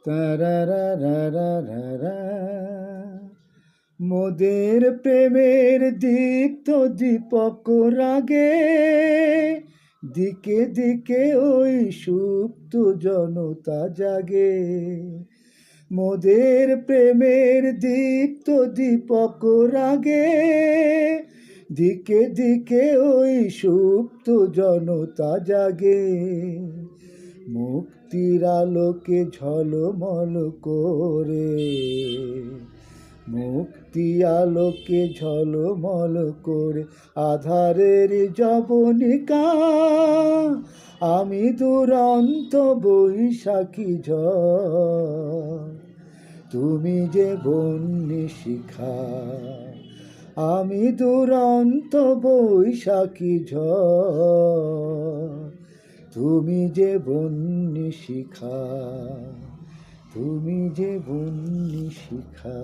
তারারারারারা। মোদের প্রেমের দীপ্ত দীপক রাগে, দিকে দিকে ওই সুপ্ত জনতা জাগে। মোদের প্রেমের দীপ্ত দীপক রাগে, দিকে দিকে ওই সুপ্ত জনতা জাগে। মুক্তির আলোকে ঝলমল করে, মুক্তি আলোকে ঝলমল করে, আধারের জবনিকা আমি দুরন্ত বৈশাখী ঝড়। তুমি যে বন্যি শিখা, আমি দুরন্ত বৈশাখী ঝড়। তুমি যে বন্যি শিখা, তুমি যে বন্যি শিখা।